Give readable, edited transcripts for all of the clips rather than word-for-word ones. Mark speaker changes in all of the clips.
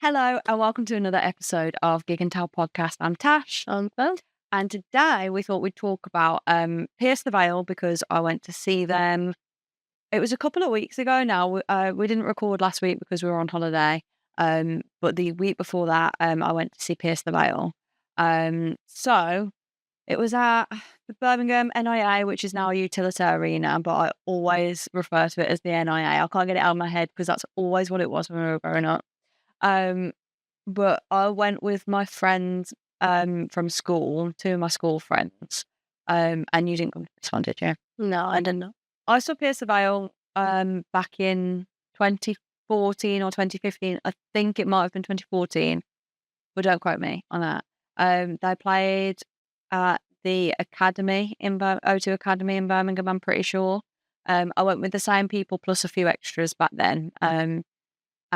Speaker 1: Hello and welcome to another episode of Gig and Tell podcast. I'm Tash,
Speaker 2: Well,
Speaker 1: and today we thought we'd talk about Pierce the Veil because I went to see them. It was a couple of weeks ago now. We didn't record last week because we were on holiday. But the week before that, I went to see Pierce the Veil. So it was at the Birmingham NIA, which is now Utilita Arena, but I always refer to it as the NIA. I can't get it out of my head because that's always what it was when we were growing up. Um, but I went with my friends from school, two of my school friends. And you didn't come to this one, did you?
Speaker 2: no, I didn't know.
Speaker 1: I saw Pierce the Veil back in 2014 or 2015. I think it might have been 2014, but don't quote me on that. They played at the Academy in O2 Academy in Birmingham, I'm pretty sure. I went with the same people plus a few extras back then.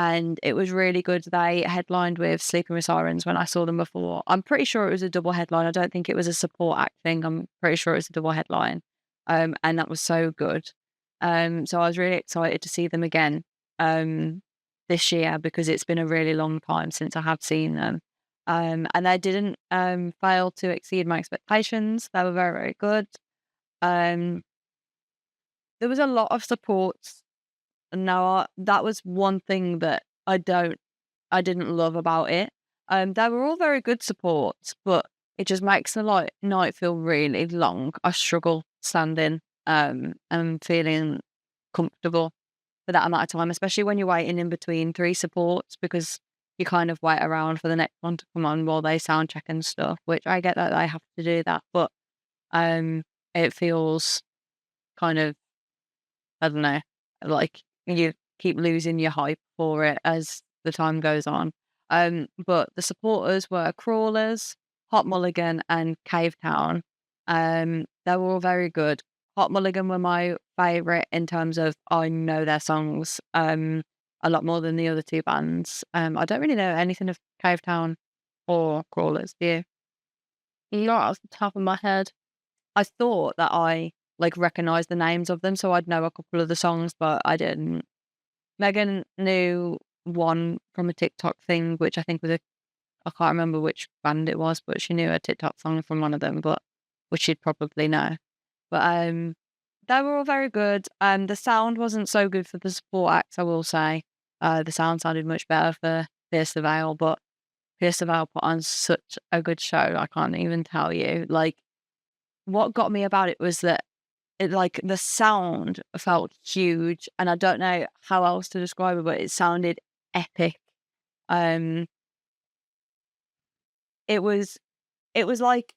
Speaker 1: And it was really good. They headlined with Sleeping with Sirens when I saw them before. I'm pretty sure it was a double headline. I don't think it was a support act thing. I'm pretty sure it was a double headline. And that was so good. So I was really excited to see them again this year because it's been a really long time since I have seen them. And they didn't fail to exceed my expectations. They were very, very good. Um, there was a lot of support. No, that was one thing that I didn't love about it. They were all very good supports, but it just makes the night feel really long. I struggle standing and feeling comfortable for that amount of time, especially when you're waiting in between three supports because you kind of wait around for the next one to come on while they sound check and stuff, which I get that they have to do that, but it feels kind of, I don't know, like you keep losing your hype for it as the time goes on. But the supporters were Crawlers, Hot Mulligan, and Cave Town. They were all very good. Hot Mulligan were my favourite in terms of I know their songs a lot more than the other two bands. I don't really know anything of Cave Town or Crawlers, do you?
Speaker 2: Not off the top of my head.
Speaker 1: I thought that I recognised the names of them, so I'd know a couple of the songs, but I didn't. Megan knew one from a TikTok thing, which I think was I can't remember which band it was, but she knew a TikTok song from one of them, but which she'd probably know. But they were all very good. The sound wasn't so good for the support acts, I will say. The sound sounded much better for Pierce the Veil, but Pierce the Veil put on such a good show. I can't even tell you. What got me about it was that the sound felt huge, and I don't know how else to describe it, but it sounded epic. Um, it was like,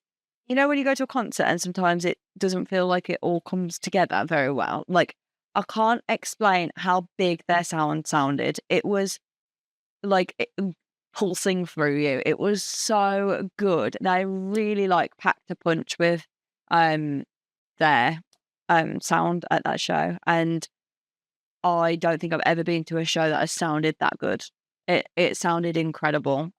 Speaker 1: when you go to a concert and sometimes it doesn't feel like it all comes together very well. I can't explain how big their sound sounded. It was pulsing through you. It was so good. They really packed a punch with their sound at that show, and I don't think I've ever been to a show that has sounded that good. It sounded incredible.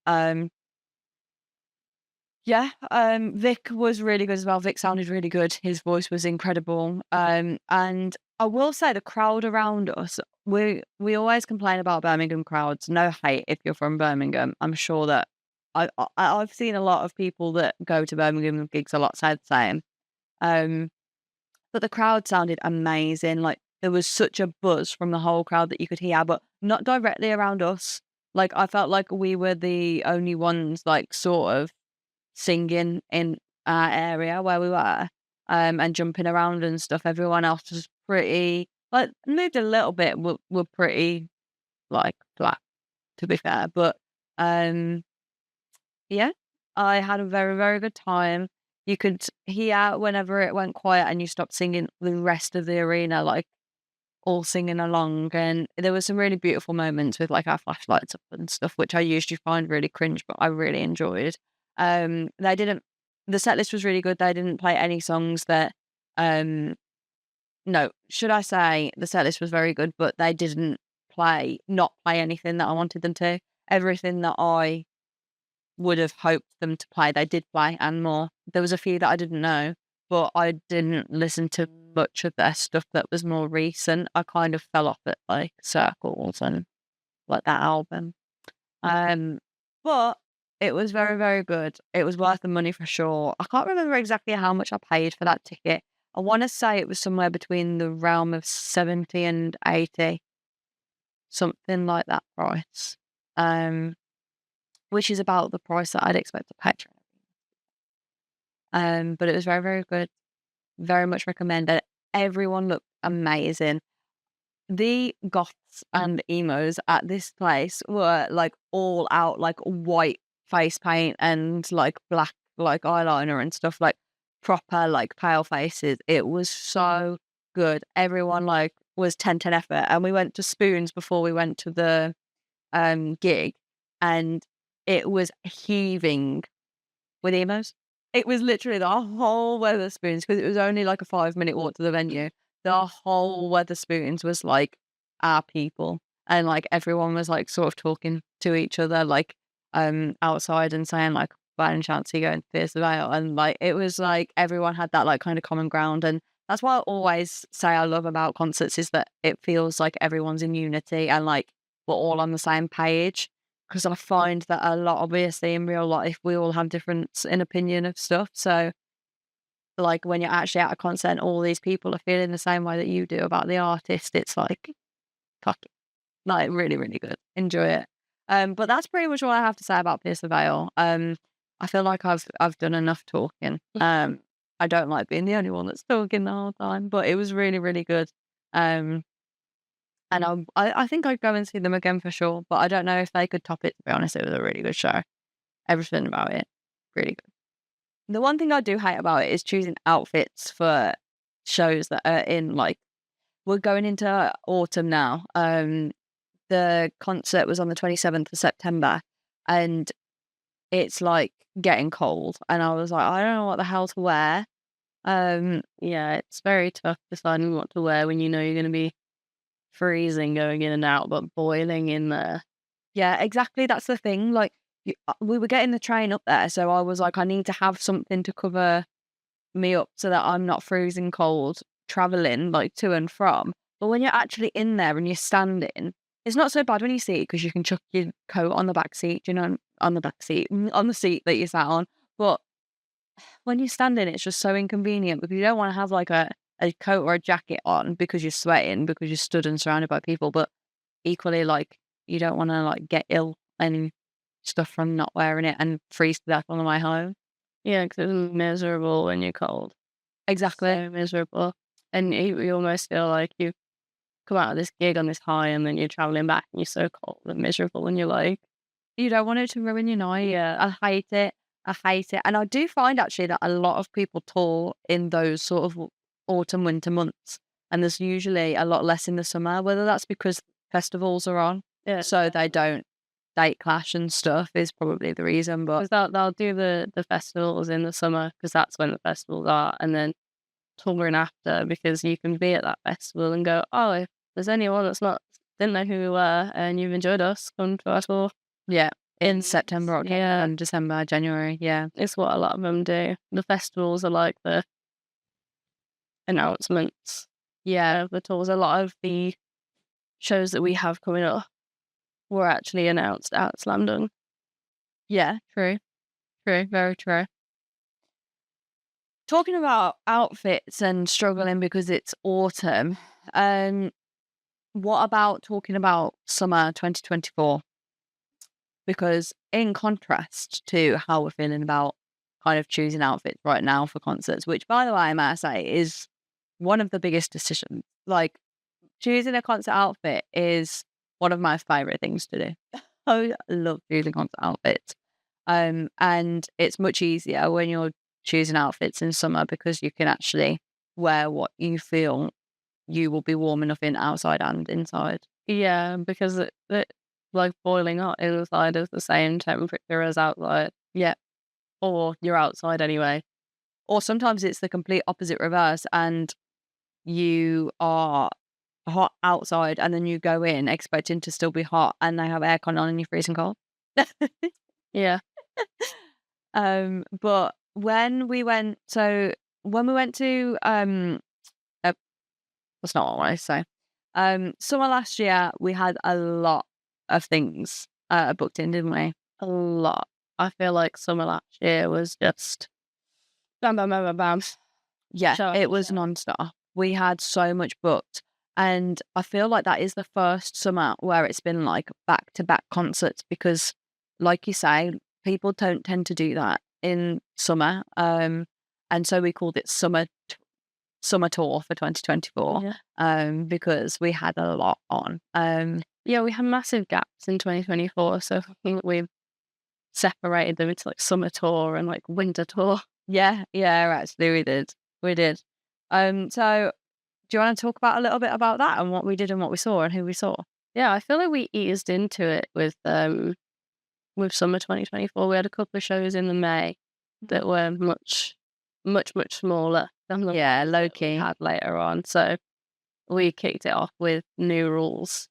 Speaker 1: Yeah, Vic was really good as well. Vic sounded really good. His voice was incredible. And I will say the crowd around us, we always complain about Birmingham crowds. No hate if you're from Birmingham. I'm sure that I've seen a lot of people that go to Birmingham gigs a lot say the same. But the crowd sounded amazing. There was such a buzz from the whole crowd that you could hear, but not directly around us. I felt like we were the only ones, sort of singing in our area where we were, and jumping around and stuff. Everyone else was pretty, moved a little bit, were pretty, flat, to be fair. But, yeah, I had a very, very good time. You could hear whenever it went quiet and you stopped singing, the rest of the arena, all singing along. And there were some really beautiful moments with our flashlights up and stuff, which I usually find really cringe, but I really enjoyed. They didn't, the set list was really good. They didn't play any songs that, no, should I say the set list was very good, but they didn't not play anything that I wanted them to. Everything that I would have hoped them to play, they did play and more. There was a few that I didn't know, but I didn't listen to much of their stuff that was more recent. I kind of fell off at Circles and that album. Um, but it was very, very good. It was worth the money for sure. I can't remember exactly how much I paid for that ticket. I want to say it was somewhere between the realm of 70 and 80, something like that price. Which is about the price that I'd expect to pay. But it was very, very good. Very much recommended. Everyone looked amazing. The goths and emos at this place were like all out, like white face paint and like black like eyeliner and stuff, like proper like pale faces. It was so good. Everyone like was 10/10 effort. And we went to Spoons before we went to the gig, and it was heaving with emos. It was literally the whole Weatherspoons, because it was only like a 5-minute walk to the venue. The whole Weatherspoons was like our people, and like everyone was like sort of talking to each other, like outside and saying like, "By any chance you going to Pierce the Veil?" And like it was like everyone had that like kind of common ground, and that's what I always say I love about concerts, is that it feels like everyone's in unity and like we're all on the same page. Because I find that a lot, obviously, in real life, we all have difference in opinion of stuff. So, like, when you're actually at a concert and all these people are feeling the same way that you do about the artist, it's like, fuck it. Like, really, really good. Enjoy it. But that's pretty much all I have to say about Pierce the Veil. I feel like I've done enough talking. I don't like being the only one that's talking the whole time, but it was really, really good. Um, and I think I'd go and see them again for sure, but I don't know if they could top it, to be honest. It was a really good show. Everything about it, really good. The one thing I do hate about it is choosing outfits for shows that are in, like, we're going into autumn now. The concert was on the 27th of September, and it's, like, getting cold, and I was like, "I don't know what the hell to wear."
Speaker 2: Yeah, it's very tough deciding what to wear when you know you're gonna be freezing going in and out, but boiling in there.
Speaker 1: Yeah, exactly, that's the thing, like, we were getting the train up there, so I was like, "I need to have something to cover me up so that I'm not freezing cold traveling, like, to and from." But when you're actually in there and you're standing, it's not so bad when you see it, because you can chuck your coat on the back seat, you know, on the back seat, on the seat that you sat on. But when you're standing, it's just so inconvenient, because you don't wanna have, like, a coat or a jacket on because you're sweating, because you're stood and surrounded by people, but equally, like, you don't wanna, like, get ill and stuff from not wearing it and freeze to death on the way home.
Speaker 2: Yeah, 'cause it's miserable when you're cold.
Speaker 1: Exactly.
Speaker 2: So miserable. And you almost feel like you come out of this gig on this high and then you're traveling back and you're so cold and miserable and you're like,
Speaker 1: You don't want it to ruin your night.
Speaker 2: yeah,
Speaker 1: I hate it. I hate it. And I do find actually that a lot of people tour in those sort of autumn, winter months. And there's usually a lot less in the summer, whether that's because festivals are on,
Speaker 2: yeah.
Speaker 1: so they don't date clash and stuff, is probably the reason. But
Speaker 2: Because they'll do the festivals in the summer because that's when the festivals are, and then touring after because you can be at that festival and go, oh, if there's anyone that's not didn't know who we were and you've enjoyed us, come to our tour.
Speaker 1: yeah, in September, October,
Speaker 2: Yeah,
Speaker 1: and December, January. Yeah.
Speaker 2: it's what a lot of them do. The festivals are like the announcements. Yeah, the tours. A lot of the shows that we have coming up were actually announced at Slam Dunk.
Speaker 1: Yeah, true. True. Very true. Talking about outfits and struggling because it's autumn, what about talking about summer 2024? Because in contrast to how we're feeling about kind of choosing outfits right now for concerts, which, by the way, I might say is one of the biggest decisions. Like, choosing a concert outfit is one of my favorite things to do. I love choosing concert outfits. And it's much easier when you're choosing outfits in summer, because you can actually wear what you feel you will be warm enough in outside and inside.
Speaker 2: Yeah, because it like boiling hot inside is the same temperature as outside.
Speaker 1: Yeah.
Speaker 2: Or you're outside anyway.
Speaker 1: Or sometimes it's the complete opposite reverse, and you are hot outside and then you go in expecting to still be hot, and they have aircon on and you're freezing cold.
Speaker 2: Yeah.
Speaker 1: But when we went to that's not what I want to say. Summer last year, we had a lot of things booked in, didn't we?
Speaker 2: A lot. I feel like summer last year was just bam, bam, bam, bam, bam.
Speaker 1: Yeah,
Speaker 2: Show
Speaker 1: it
Speaker 2: after
Speaker 1: was
Speaker 2: show.
Speaker 1: non-stop. We had so much booked, and I feel like that is the first summer where it's been, like, back-to-back concerts because, like you say, people don't tend to do that in summer, and so we called it summer tour for 2024,
Speaker 2: Yeah.
Speaker 1: because we had a lot on.
Speaker 2: Yeah, we had massive gaps in 2024, so I think we've separated them into like summer tour and like winter tour.
Speaker 1: Yeah, actually we did. So do you wanna talk about a little bit about that and what we did and what we saw and who we saw?
Speaker 2: Yeah, I feel like we eased into it with summer 2024. We had a couple of shows in the May that were much, much, much smaller than the
Speaker 1: Yeah,
Speaker 2: ones
Speaker 1: low
Speaker 2: that we
Speaker 1: key.
Speaker 2: had later on. So we kicked it off with New Rules,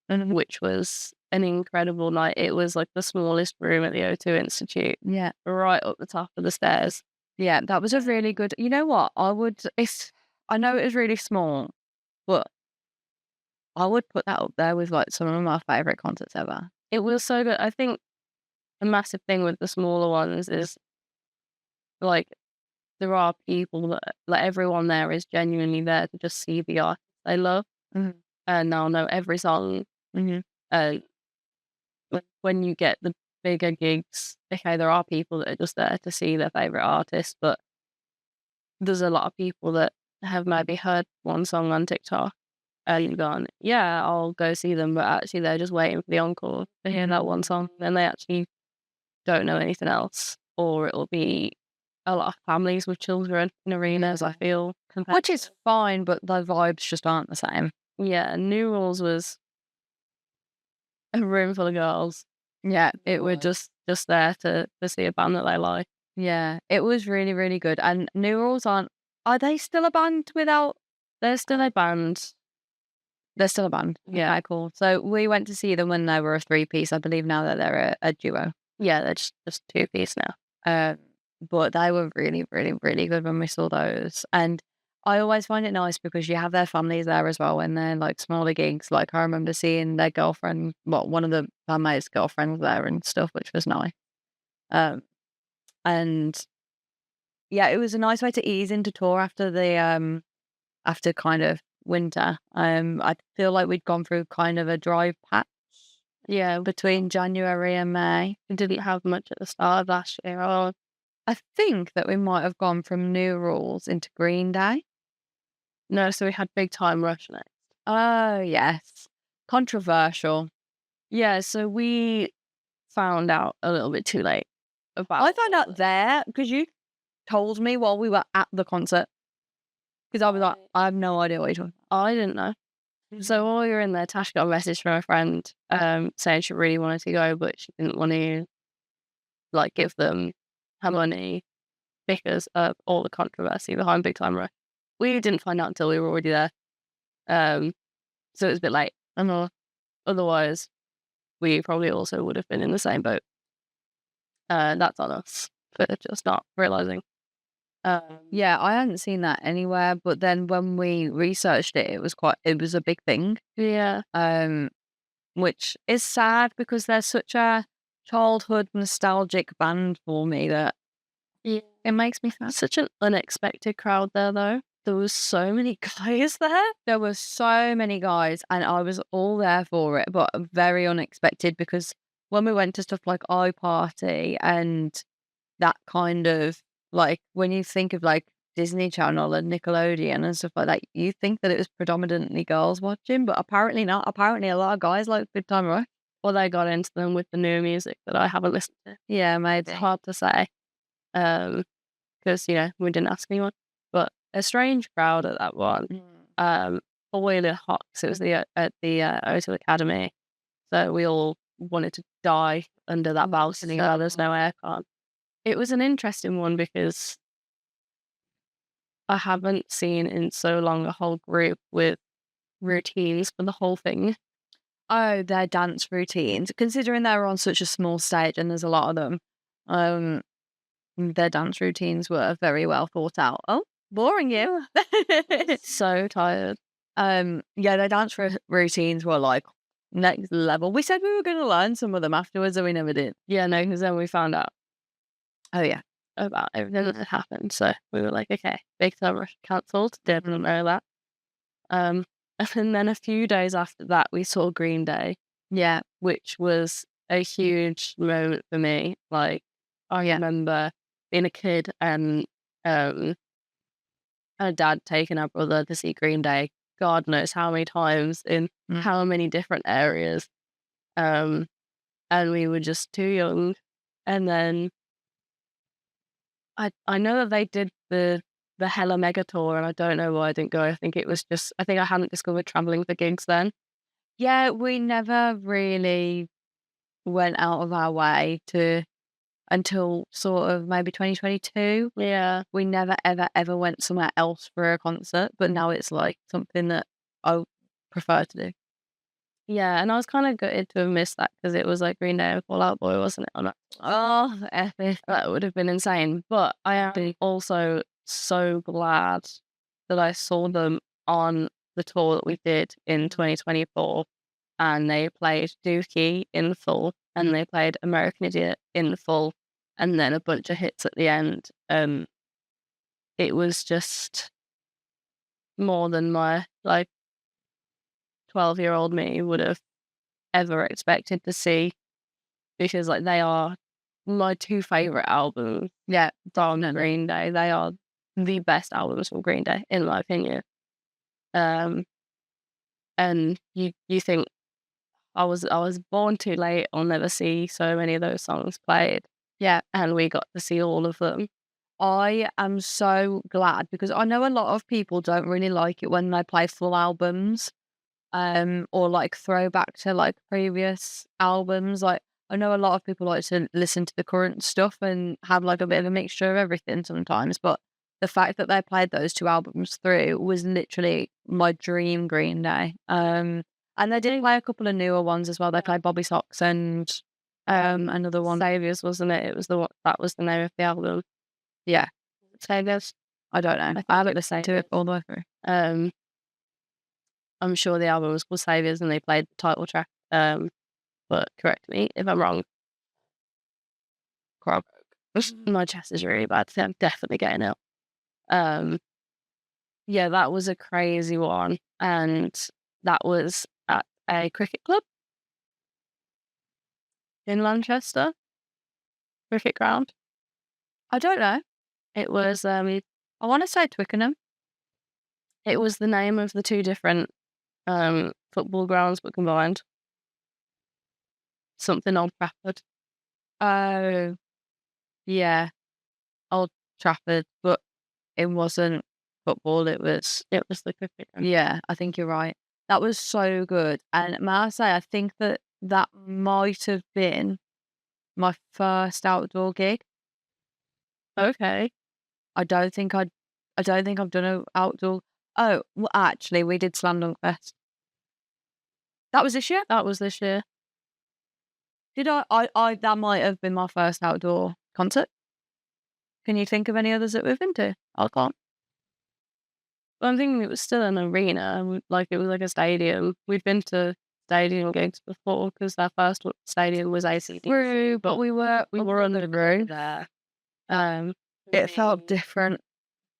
Speaker 1: Mhm.
Speaker 2: which was an incredible night. It was like the smallest room at the O2 Institute,
Speaker 1: Yeah.
Speaker 2: right up the top of the stairs.
Speaker 1: Yeah, that was a really good you know what? I know it was really small, but I would put that up there with, like, some of my favourite concerts ever.
Speaker 2: It was so good. I think a massive thing with the smaller ones is like there are people that like everyone there is genuinely there to just see the artist they love
Speaker 1: Mhm,
Speaker 2: and they'll know every song.
Speaker 1: mhm.
Speaker 2: Uh, when you get the bigger gigs, okay, there are people that are just there to see their favorite artist, but there's a lot of people that have maybe heard one song on TikTok and gone, yeah, I'll go see them, but actually they're just waiting for the encore to hear that one song, and they actually don't know anything else. Or it'll be a lot of families with children in arenas, I feel, compared
Speaker 1: Which is fine, but the vibes just aren't the same.
Speaker 2: yeah, New Rules was a room full of girls
Speaker 1: Yeah,
Speaker 2: that
Speaker 1: it
Speaker 2: were
Speaker 1: was.
Speaker 2: just there to see a band that they like.
Speaker 1: Yeah, it was really, really good, and New Rules are they still a band without
Speaker 2: They're still a band.
Speaker 1: they're still a band?
Speaker 2: Yeah.
Speaker 1: Okay, cool. So we went to see them when they were a three-piece. I believe now that they're a duo.
Speaker 2: Yeah, they're just two-piece now.
Speaker 1: Um, but they were really, really, really good when we saw those. And I always find it nice because you have their families there as well when they're like smaller gigs. Like I remember seeing their girlfriend, well, one of the bandmates' girlfriends there and stuff, which was nice. Um, and yeah, it was a nice way to ease into tour after after kind of winter. I feel like we'd gone through kind of a dry patch
Speaker 2: Yeah,
Speaker 1: between January and May.
Speaker 2: we didn't have much at the start of last year. Oh,
Speaker 1: I think that we might have gone from New Rules into Green Day.
Speaker 2: no, so we had Big Time Rush next.
Speaker 1: Oh, yes. Controversial.
Speaker 2: Yeah, so we found out a little bit too late about
Speaker 1: I found out there because you told me while we were at the concert. Because I was like, I have no idea what you're talking
Speaker 2: I didn't know. So while we were in there, Tash got a message from a friend saying she really wanted to go, but she didn't want to like give them her money because of all the controversy behind Big Time Rush. We didn't find out until we were already there. Um, so it was a bit late. And otherwise, we probably also would have been in the same boat. That's on us for just not realizing.
Speaker 1: Yeah, I hadn't seen that anywhere, but then when we researched it, it was a big thing.
Speaker 2: Yeah,
Speaker 1: Um, which is sad because they're such a childhood nostalgic band for me that
Speaker 2: yeah.
Speaker 1: it makes me sad.
Speaker 2: Such an unexpected crowd there, though. There was so many guys there.
Speaker 1: There were so many guys, and I was all there for it, but very unexpected because when we went to stuff like iParty and that kind of like when you think of like Disney Channel and Nickelodeon and stuff like that, you think that it was predominantly girls watching, but apparently not. Apparently, a lot of guys like Big Time Rush.
Speaker 2: Well, they got into them with the new music that I haven't listened to.
Speaker 1: Yeah,
Speaker 2: It's
Speaker 1: maybe.
Speaker 2: hard to say. Because we didn't ask anyone. But a strange crowd at that one.
Speaker 1: Mm.
Speaker 2: Boiling hot 'cause it was at the O2 Academy, so we all wanted to die under that balcony where there's no aircon. It was an interesting one because I haven't seen in so long a whole group with routines for the whole thing.
Speaker 1: Oh, their dance routines. Considering they were on such a small stage and there's a lot of them, um, their dance routines were very well thought out. Oh, boring you.
Speaker 2: So tired.
Speaker 1: Yeah, their dance routines were like next level. We said we were going to learn some of them afterwards, and we never did.
Speaker 2: Yeah, no, because then we found out
Speaker 1: Oh yeah,
Speaker 2: about everything that had happened. So we were like, okay, Big Time Rush cancelled. Didn't know that. And then a few days after that, we saw Green Day,
Speaker 1: yeah,
Speaker 2: which was a huge moment for me. Like, I
Speaker 1: yeah.
Speaker 2: remember being a kid and a dad taking our brother to see Green Day, God knows how many times in how many different areas. And we were just too young. And then I know that they did the Hella Mega Tour, and I don't know why I didn't go. I think I hadn't discovered traveling for gigs then.
Speaker 1: Yeah, we never really went out of our way to until sort of maybe 2022.
Speaker 2: Yeah.
Speaker 1: We never, ever, ever went somewhere else for a concert, but now it's like something that I prefer to do.
Speaker 2: Yeah, and I was kind of gutted to have missed that because it was like Green Day and Fall Out Boy, wasn't it? On that,
Speaker 1: Oh, epic.
Speaker 2: that would have been insane. But I am also so glad that I saw them on the tour that we did in 2024, and they played Dookie in full, and they played American Idiot in full, and then a bunch of hits at the end. It was just more than my 12-year-old me would have ever expected to see, because like they are my two favorite albums.
Speaker 1: Yeah,
Speaker 2: From Green Day, they are the best albums from Green Day in my opinion. And you think I was born too late. I'll never see so many of those songs played.
Speaker 1: yeah.
Speaker 2: And we got to see all of them.
Speaker 1: I am so glad because I know a lot of people don't really like it when they play full albums, or like throwback to like previous albums. Like I know a lot of people like to listen to the current stuff and have like a bit of a mixture of everything sometimes, but the fact that they played those two albums through was literally my dream Green Day. And they did play a couple of newer ones as well. They played Bobby Socks and another one.
Speaker 2: Saviors, wasn't it? It was that was the name of the album.
Speaker 1: Yeah,
Speaker 2: Saviors.
Speaker 1: I don't know. I haven't listened to it all the way through.
Speaker 2: I'm sure the album was called Saviors and they played the title track. But correct me if I'm wrong. My chest is really bad, so I'm definitely getting ill. Yeah, that was a crazy one, and that was at a cricket club in Manchester, cricket ground.
Speaker 1: I don't know.
Speaker 2: It was
Speaker 1: I want to say Twickenham.
Speaker 2: it was the name of the two different football grounds but combined. Something Old Trafford.
Speaker 1: Oh, yeah, Old Trafford, but it wasn't football. It was,
Speaker 2: the cricket ground.
Speaker 1: yeah, I think you're right. That was so good. And may I say, I think that that might have been my first outdoor gig.
Speaker 2: Okay.
Speaker 1: I don't think I don't think I've done an outdoor. Oh, well, actually, we did Slam Dunk Fest. That was this year.
Speaker 2: That was this year.
Speaker 1: Did I that might have been my first outdoor concert. Can you think of any others that we've been to? I can't.
Speaker 2: But I'm thinking it was still an arena, like it was like a stadium. We'd been to stadium gigs before because our first stadium was ACDC.
Speaker 1: True, but we were
Speaker 2: under the roof there.
Speaker 1: It felt different.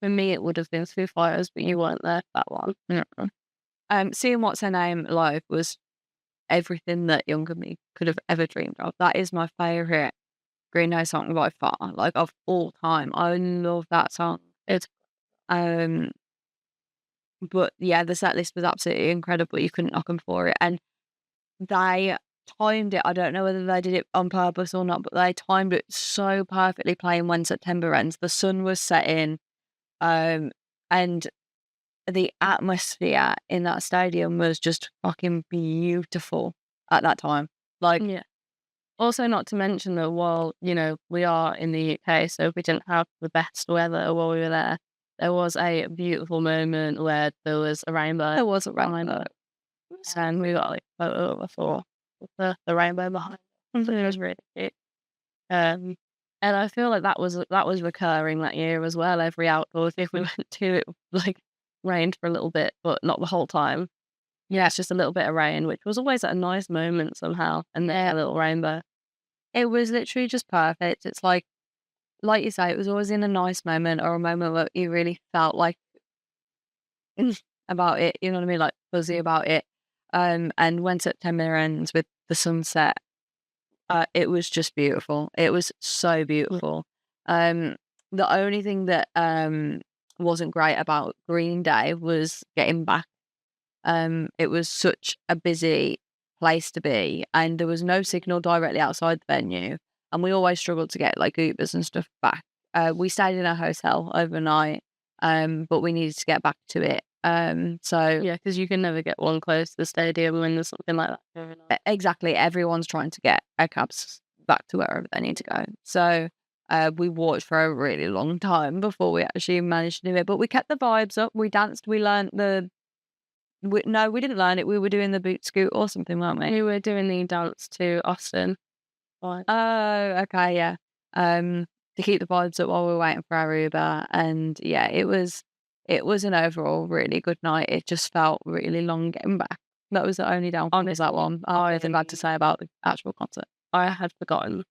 Speaker 2: For me, it would have been Foo Fighters, but you weren't there for that one.
Speaker 1: Yeah. Seeing What's Her Name live was everything that younger me could have ever dreamed of. That is my favorite Green Day song by far, like of all time. I love that song.
Speaker 2: It's
Speaker 1: But yeah, the set list was absolutely incredible. You couldn't knock them for it, and they timed it. I don't know whether they did it on purpose or not, but they timed it so perfectly. Playing When September Ends, the sun was setting, and the atmosphere in that stadium was just fucking beautiful at that time. Like,
Speaker 2: yeah. Also, not to mention that while, we are in the UK, so we didn't have the best weather while we were there was a beautiful moment where there was a rainbow.
Speaker 1: there was a rainbow.
Speaker 2: And we got like a photo of us all with the rainbow behind us. It was really cute. And I feel like that was recurring that year as well. Every outdoors if we went to, it like rained for a little bit, but not the whole time.
Speaker 1: Yeah.
Speaker 2: It's just a little bit of rain, which was always a nice moment somehow, and then
Speaker 1: Yeah.
Speaker 2: a little rainbow.
Speaker 1: It was literally just perfect. It's like you say, it was always in a nice moment or a moment where you really felt like about it, you know what I mean? Like fuzzy about it. And when September ends with the sunset, it was just beautiful. It was so
Speaker 2: Mm.
Speaker 1: beautiful. Um, the only thing that wasn't great about Green Day was getting back. It was such a busy place to be, and there was no signal directly outside the venue, and we always struggled to get like Ubers and stuff back. We stayed in a hotel overnight, but we needed to get back to it. So
Speaker 2: Yeah, because you can never get one close to the stadium when there's something like that going on.
Speaker 1: exactly, everyone's trying to get a cabs back to wherever they need to go. So we walked for a really long time before we actually managed to do it, but we kept the vibes up. We danced. We learned the no, we didn't learn it. We were doing the boot scoot or something, weren't we?
Speaker 2: We were doing the dance to Austin. Fine.
Speaker 1: Oh, okay, yeah. Um, to keep the vibes up while we were waiting for our Uber, and yeah, it was an overall really good night. It just felt really long getting back. That was the only downfall was that
Speaker 2: Honestly,
Speaker 1: one. I have nothing bad to say about the actual concert.
Speaker 2: I had forgotten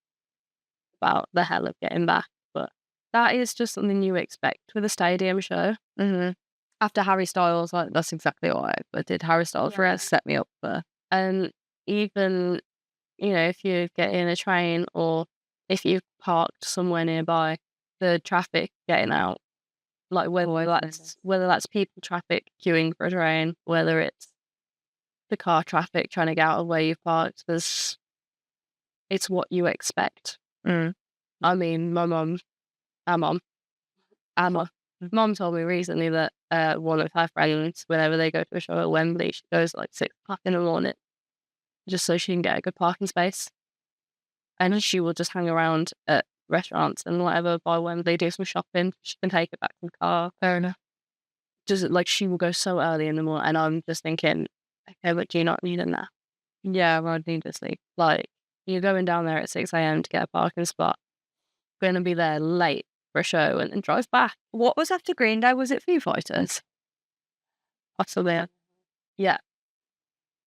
Speaker 2: about the hell of getting back, but that is just something you expect with a stadium show.
Speaker 1: Hmm. After Harry Styles, like that's exactly what I did. Harry Styles
Speaker 2: Yeah.
Speaker 1: set me up for.
Speaker 2: And even, if you get in a train or if you've parked somewhere nearby, the traffic getting out, like
Speaker 1: Always
Speaker 2: whether that's people traffic queuing for a train, whether it's the car traffic trying to get out of where you've parked, it's what you expect.
Speaker 1: Mm.
Speaker 2: I mean, our mom, Emma, mom told me recently that one of her friends, whenever they go to a show at Wembley, she goes at like 6 o'clock in the morning just so she can get a good parking space. And she will just hang around at restaurants and whatever by Wembley, do some shopping. She can take it back to the car.
Speaker 1: Fair enough.
Speaker 2: Just like she will go so early in the morning, and I'm just thinking, okay, but do you not need a nap?
Speaker 1: Yeah, well, I'd need to sleep.
Speaker 2: Like you're going down there at 6 a.m. to get a parking spot, going to be there late for a show, and then drive back.
Speaker 1: What was after Green Day? Was it Foo Fighters?
Speaker 2: Possibly, yeah.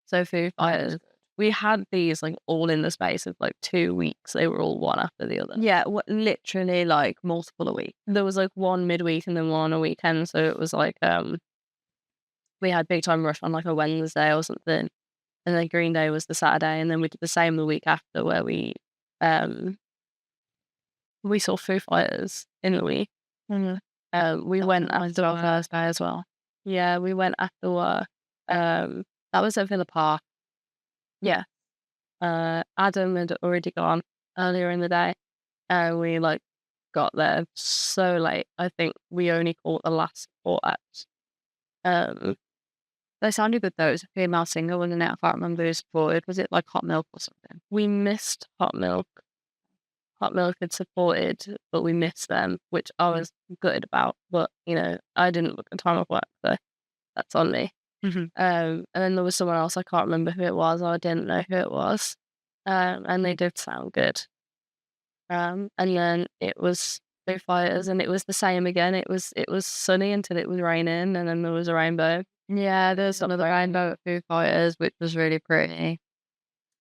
Speaker 2: So Foo Fighters. We had these like all in the space of like 2 weeks. They were all one after the other.
Speaker 1: Yeah, literally like multiple a week.
Speaker 2: There was like one midweek and then one a weekend. So it was like we had Big Time Rush on like a Wednesday or something. And then Green Day was the Saturday, and then we did the same the week after where we saw Foo Fighters in the week. We went after
Speaker 1: our
Speaker 2: work.
Speaker 1: Thursday as well.
Speaker 2: Yeah, we went after work. That was at Villa Park. Yeah. Adam had already gone earlier in the day. We like got there so late. I think we only caught the last support act.
Speaker 1: They sounded good though. It was a female singer, wasn't it? I can't remember who supported. Was it like Hot Milk or something?
Speaker 2: We missed Hot Milk. Hot Milk had supported, but we missed them, which I was gutted about. But I didn't book the time off work, so that's on me.
Speaker 1: Mm-hmm.
Speaker 2: And then there was someone else, I can't remember who it was, or I didn't know who it was. And they did sound good. And then it was Foo Fighters, and it was the same again. It was sunny until it was raining, and then there was a rainbow.
Speaker 1: Yeah, there's another rainbow at Foo Fighters, which was really pretty.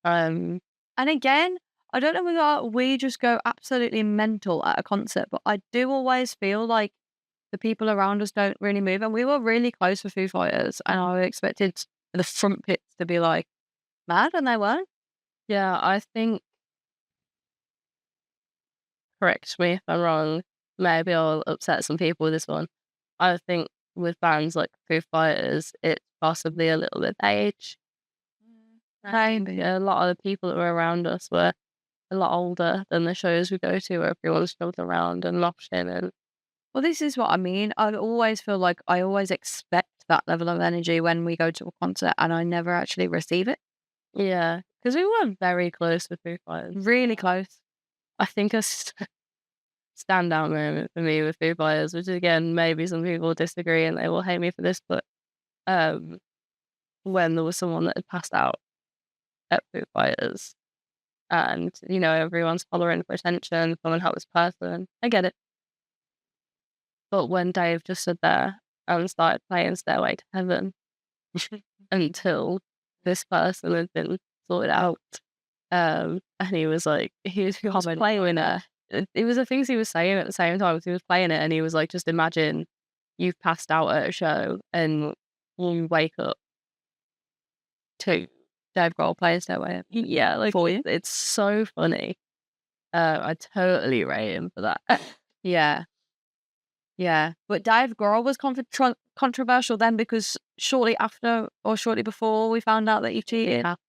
Speaker 1: And again, I don't know whether we just go absolutely mental at a concert, but I do always feel like the people around us don't really move. And we were really close for Foo Fighters, and I expected the front pits to be like mad, and they weren't.
Speaker 2: Yeah, I think, correct me if I'm wrong, maybe I'll upset some people with this one. I think with bands like Foo Fighters, it's possibly a little bit age.
Speaker 1: Maybe.
Speaker 2: A lot of the people that were around us were a lot older than the shows we go to, where everyone's jumping around and moshing. And
Speaker 1: Well, this is what I mean. I always feel like I always expect that level of energy when we go to a concert, and I never actually receive it.
Speaker 2: yeah, because we were very close with Foo Fighters.
Speaker 1: Really close.
Speaker 2: I think a standout moment for me with Foo Fighters, which again, maybe some people disagree and they will hate me for this, but when there was someone that had passed out at Foo Fighters, and everyone's hollering for attention, come and help this person. I get it. But when Dave just stood there and started playing Stairway to Heaven, until this person had been sorted out. And he was like, he was playing it. It was the things he was saying at the same time. He was playing it, and he was like, just imagine you've passed out at a show and you wake up to
Speaker 1: Dave Grohl playing Stairway.
Speaker 2: yeah, like
Speaker 1: For you?
Speaker 2: it's so funny. I totally rate him for that.
Speaker 1: Yeah. Yeah. But Dave Grohl was controversial then because shortly after or shortly before we found out that he cheated.
Speaker 2: After.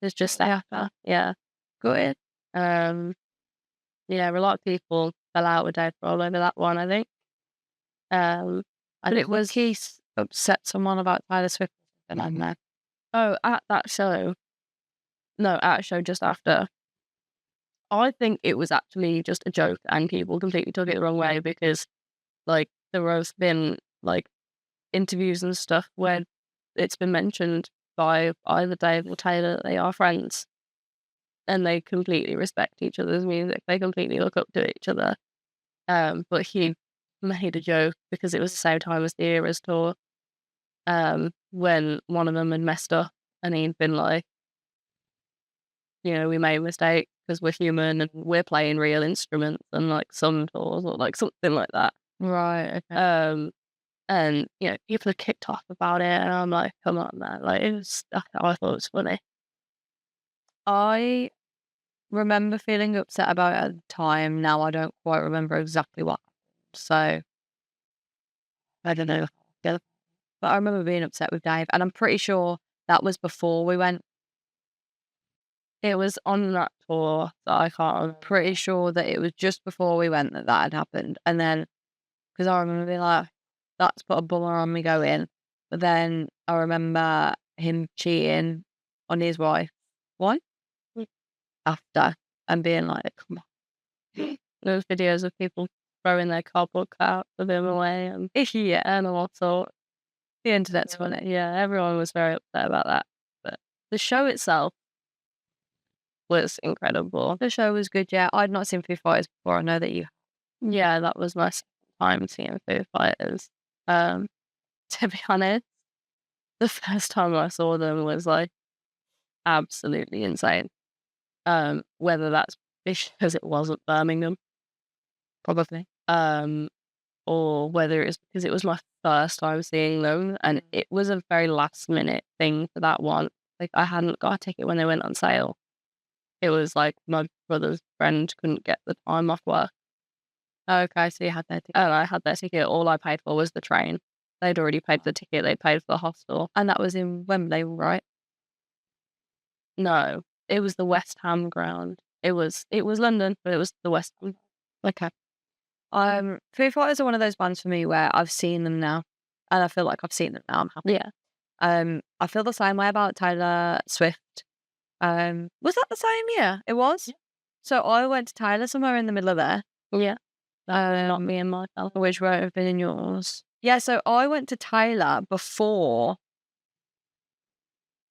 Speaker 2: It's just
Speaker 1: Day
Speaker 2: after.
Speaker 1: after.
Speaker 2: Yeah.
Speaker 1: Good.
Speaker 2: Yeah, a lot of people fell out with Dave Grohl over that one, I think.
Speaker 1: But it was he upset someone about Taylor Swift and I don't know.
Speaker 2: Oh, at that show. No, at a show just after. I think it was actually just a joke and people completely took it the wrong way because, like, there has been, like, interviews and stuff where it's been mentioned by either Dave or Taylor that they are friends and they completely respect each other's music. They completely look up to each other. But he made a joke because it was the same time as the Eras tour, when one of them had messed up and he'd been like, we made a mistake because we're human and we're playing real instruments and like some tours or like something like that.
Speaker 1: Right, okay.
Speaker 2: And people had kicked off about it and I'm like, come on, man. Like I thought it was funny.
Speaker 1: I remember feeling upset about it at the time. Now I don't quite remember exactly what happened. So I don't know. But I remember being upset with Dave and I'm pretty sure that was before we went.
Speaker 2: It was on that tour that I can't remember.
Speaker 1: Pretty sure that it was just before we went that had happened. And then, because I remember being like, that's put a bummer on me going. But then I remember him cheating on his wife. Why? After. And being like, come on.
Speaker 2: There's videos of people throwing their cardboard cutouts of him away and
Speaker 1: Yeah.
Speaker 2: and all sorts.
Speaker 1: The internet's funny.
Speaker 2: Yeah, everyone was very upset about that. But the show itself was incredible.
Speaker 1: The show was good, yeah. I'd not seen Foo Fighters before. I know that you.
Speaker 2: Yeah, that was my second time seeing Foo Fighters. To be honest, the first time I saw them was like absolutely insane. Whether that's because it wasn't Birmingham,
Speaker 1: Probably.
Speaker 2: or whether it's because it was my first time seeing them and it was a very last minute thing for that one. Like I hadn't got a ticket when they went on sale. It was like my brother's friend couldn't get the time off work.
Speaker 1: Okay, so you had their ticket.
Speaker 2: And I had their ticket. All I paid for was the train. They'd already paid for the ticket. They paid for the hostel.
Speaker 1: And that was in Wembley, right?
Speaker 2: No, it was the West Ham ground. It was London, but it was the West Ham.
Speaker 1: Okay. Foo Fighters are one of those bands for me where I've seen them now, and I feel like I've seen them now. I'm happy.
Speaker 2: Yeah.
Speaker 1: I feel the same way about Taylor Swift. Was that the same year? It was.
Speaker 2: Yeah.
Speaker 1: So I went to Taylor somewhere in the middle of there.
Speaker 2: Yeah. Not me and myself.
Speaker 1: Which won't have been in yours. Yeah, so I went to Taylor before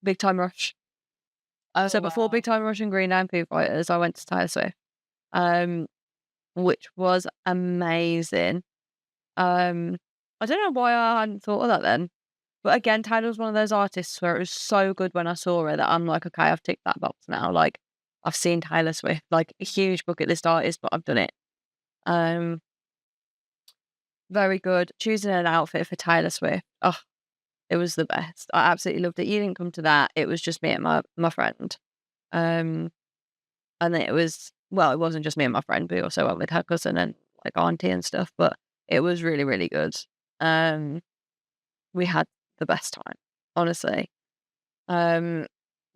Speaker 1: Big Time Rush. So before Big Time Rush and Green Day and Foo Fighters, I went to Taylor Swift, which was amazing. I don't know why I hadn't thought of that then. But again, Taylor was one of those artists where it was so good when I saw her that I'm like, okay, I've ticked that box now. Like, I've seen Taylor Swift, like a huge bucket list artist, but I've done it. Very good. Choosing an outfit for Taylor Swift. Oh, it was the best. I absolutely loved it. You didn't come to that. It was just me and my friend. And it was, well, it wasn't just me and my friend. We also went with her cousin and like auntie and stuff, but it was really, really good. We had the best time, honestly. But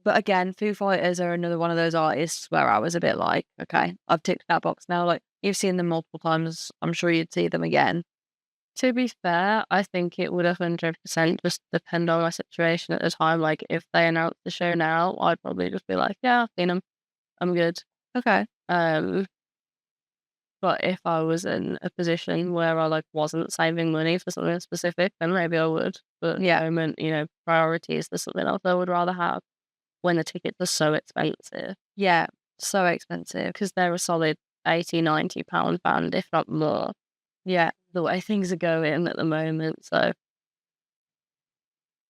Speaker 1: again, Foo Fighters are another one of those artists where I was a bit like, okay, I've ticked that box now. Like, you've seen them multiple times. I'm sure you'd see them again.
Speaker 2: To be fair, I think it would 100% just depend on my situation at the time. Like, if they announced the show now, I'd probably just be like, yeah, I've seen them. I'm good.
Speaker 1: Okay.
Speaker 2: But if I was in a position where I like wasn't saving money for something specific, then maybe I would. But
Speaker 1: Yeah.
Speaker 2: at the moment, priorities, there's something else I would rather have when the tickets are so expensive.
Speaker 1: Yeah, so expensive.
Speaker 2: Because they're a solid 80, 90 pound band, if not more.
Speaker 1: Yeah.
Speaker 2: The way things are going at the moment. So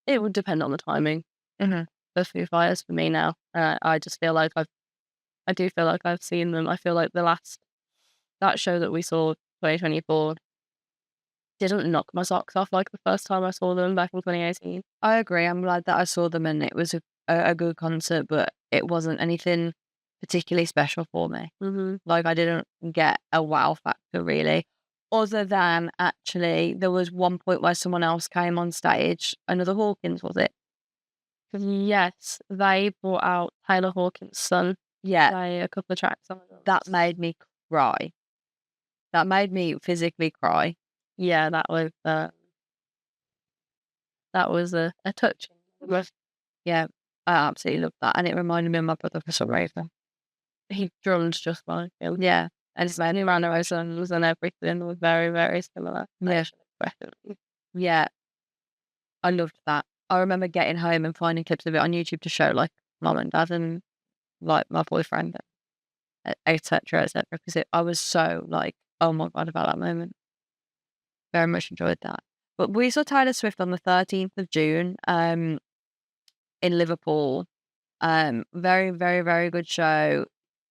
Speaker 2: It would depend on the timing
Speaker 1: Mhm.
Speaker 2: for Foo Fighters for me now. I just feel like I do feel like I've seen them. I feel like that show that we saw 2024 didn't knock my socks off like the first time I saw them back in 2018.
Speaker 1: I agree. I'm glad that I saw them and it was a good concert, but it wasn't anything particularly special for me.
Speaker 2: Mhm.
Speaker 1: Like, I didn't get a wow factor really, other than actually there was one point where someone else came on stage, another Hawkins, was it?
Speaker 2: Yes, they brought out Taylor Hawkins' son,
Speaker 1: Yeah,
Speaker 2: play a couple of tracks on
Speaker 1: that
Speaker 2: it.
Speaker 1: made me cry. That made me physically cry.
Speaker 2: Yeah, that was a touching moment.
Speaker 1: Yeah, I absolutely loved that, and it reminded me of my brother for some reason.
Speaker 2: He drummed just like him.
Speaker 1: Yeah, and it's made
Speaker 2: His
Speaker 1: me really
Speaker 2: mannerisms and everything was very, very similar.
Speaker 1: yeah,
Speaker 2: Facial expression.
Speaker 1: yeah, I loved that. I remember getting home and finding clips of it on YouTube to show, like, mum and dad and, like, my boyfriend, et cetera, et cetera, 'cause I was so, like, "Oh my god," about that moment. Very much enjoyed that. But we saw Taylor Swift on the 13th of June, in Liverpool. Very, very, very good show.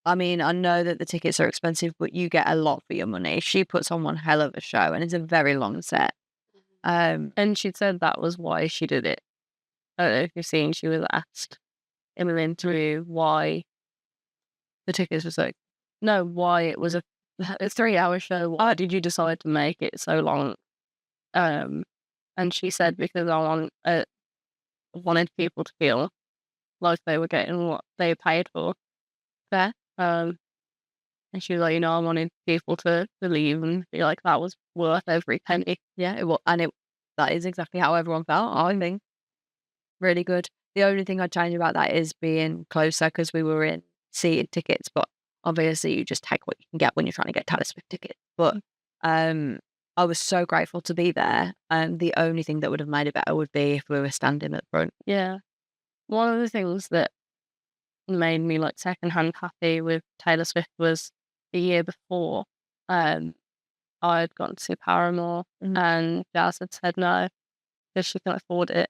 Speaker 1: I mean, I know that the tickets are expensive, but you get a lot for your money. She puts on one hell of a show, and it's a very long set.
Speaker 2: And she said that was why she did it. I don't know if you've seen, she was asked in an interview why the tickets were so, no, why it was a 3-hour show. Why did you decide to make it so long? And she said, because wanted people to feel like they were getting what they paid for.
Speaker 1: fair.
Speaker 2: Um, and she was like, I wanted people to believe and feel like that was worth every penny.
Speaker 1: Yeah, it was, and that is exactly how everyone felt. I think really good. The only thing I'd change about that is being closer because we were in seated tickets, but obviously you just take what you can get when you're trying to get Taylor Swift tickets. But um, I was so grateful to be there, and the only thing that would have made it better would be if we were standing at the front.
Speaker 2: Yeah. One of the things that made me like secondhand happy with Taylor Swift was the year before. I'd gone to Paramore
Speaker 1: Mhm.
Speaker 2: and Jazz had said no because she couldn't afford it.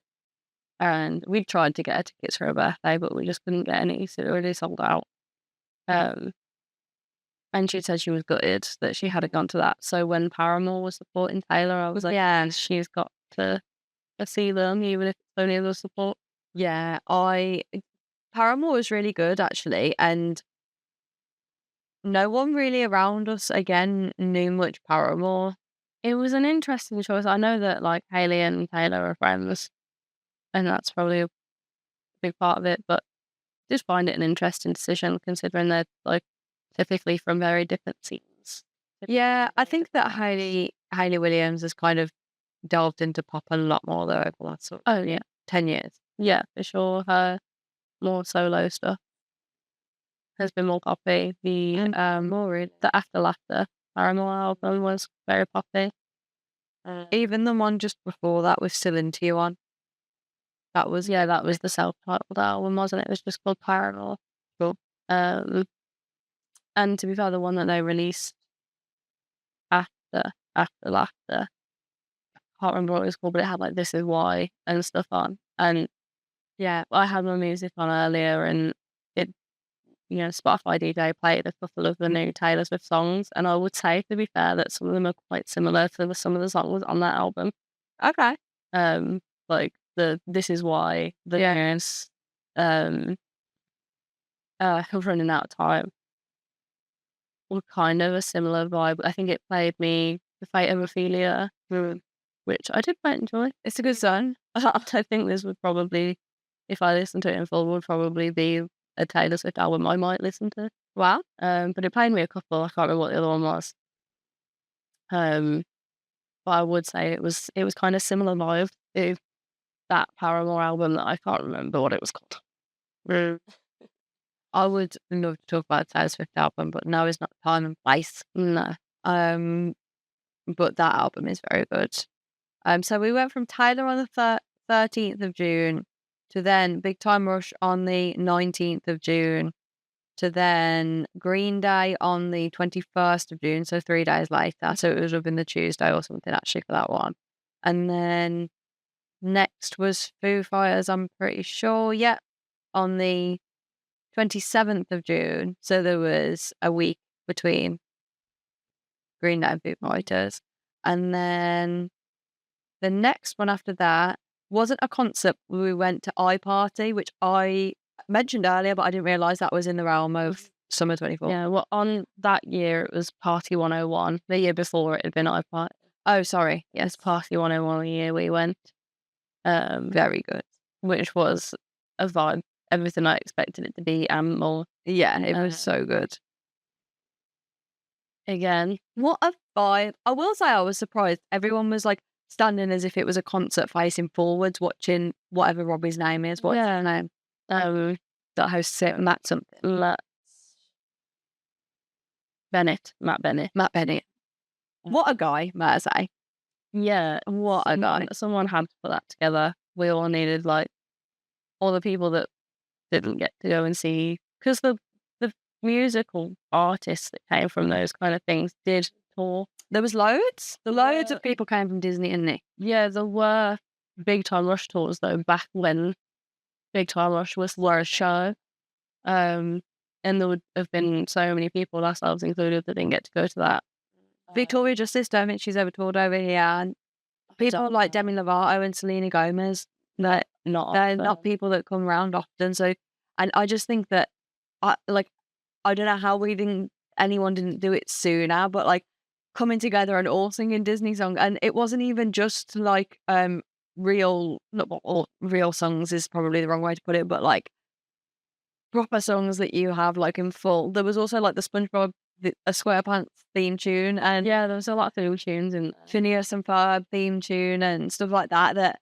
Speaker 2: And we tried to get her tickets for her birthday, but we just couldn't get any, so it already sold out. Um, and she said she was gutted that she hadn't gone to that. So when Paramore was supporting Taylor, I was like, yeah, she's got to see them, even if it's only as a support.
Speaker 1: Yeah, Paramore was really good actually, and no one really around us again knew much Paramore.
Speaker 2: It was an interesting choice. I know that like Hayley and Taylor are friends, and that's probably a big part of it, but just find it an interesting decision considering they're like typically from very different scenes.
Speaker 1: Yeah, I think that Hayley Williams has kind of delved into pop a lot more though over the last sort of
Speaker 2: Oh yeah,
Speaker 1: 10 years.
Speaker 2: yeah, for sure. Her more solo stuff has been more poppy.
Speaker 1: More really.
Speaker 2: The After Laughter Paramore album was very poppy.
Speaker 1: Even the one just before that was Still Into You on. That was
Speaker 2: Yeah, that was the self-titled album, wasn't it? It was just called Paramore.
Speaker 1: cool.
Speaker 2: Um, and to be fair, the one that they released after Laughter, I can't remember what it was called, but it had like This Is Why and stuff on. And
Speaker 1: Yeah.
Speaker 2: I had my music on earlier, and it, Spotify DJ played a couple of the new Taylor Swift songs, and I would say, to be fair, that some of them are quite similar to some of the songs on that album.
Speaker 1: Okay.
Speaker 2: Like the This Is Why, the Yes, Running Out of Time were kind of a similar vibe. I think it played me The Fate of Ophelia, which I did quite enjoy.
Speaker 1: It's a good song.
Speaker 2: I think this would probably, if I listened to it in full, would probably be a Taylor Swift album I might listen to.
Speaker 1: Wow.
Speaker 2: But it played me a couple. I can't remember what the other one was. But I would say it was kind of similar vibe to that Paramore album that I can't remember what it was called.
Speaker 1: I would love to talk about Taylor Swift album, but now is not the time and place.
Speaker 2: No.
Speaker 1: But that album is very good. So we went from Tyler on the 13th of June to then Big Time Rush on the 19th of June to then Green Day on the 21st of June, so 3 days later. So it was up in the Tuesday or something actually for that one. And then Next was Foo Fighters, I'm pretty sure. Yeah, on the 27th of June. So there was a week between Green Day and Foo Fighters. And then the next one after that wasn't a concert. We went to iParty, which I mentioned earlier, but I didn't realise that was in the realm of Summer 24.
Speaker 2: Yeah, well, on that year, it was Party 101. The year before, it had been iPart.
Speaker 1: Oh, sorry.
Speaker 2: Yes, Party 101 the year we went.
Speaker 1: Very good.
Speaker 2: Which was a vibe. Everything I expected it to be and more.
Speaker 1: Yeah, it was so good.
Speaker 2: Again,
Speaker 1: what a vibe. I will say I was surprised. Everyone was like standing as if it was a concert facing forwards, watching whatever Robbie's name is. What's
Speaker 2: Yeah.
Speaker 1: his name? That hosts it, Matt something.
Speaker 2: Matt Bennett.
Speaker 1: Matt Bennett. What a guy, may I say.
Speaker 2: Yeah.
Speaker 1: What a guy.
Speaker 2: Someone had to put that together. We all needed, like, all the people that didn't get to go and see, because the musical artists that came from those kind of things did tour.
Speaker 1: There was loads. Loads of people came from Disney, didn't they?
Speaker 2: Yeah, there were Big Time Rush tours, though, back when Big Time Rush were a show. And there would have been so many people, ourselves included, that didn't get to go to that.
Speaker 1: Victoria Justice, don't think she's ever toured over here. And people like Demi Lovato and Selena Gomez, they're not people that come around often. So, and I just think that, I don't know how anyone didn't do it sooner, but like coming together and all singing Disney songs. And it wasn't even just like real songs is probably the wrong way to put it, but like proper songs that you have like in full. There was also like the SpongeBob a SquarePants theme tune, and
Speaker 2: yeah, there was a lot of theme tunes and
Speaker 1: Phineas and Ferb theme tune and stuff like that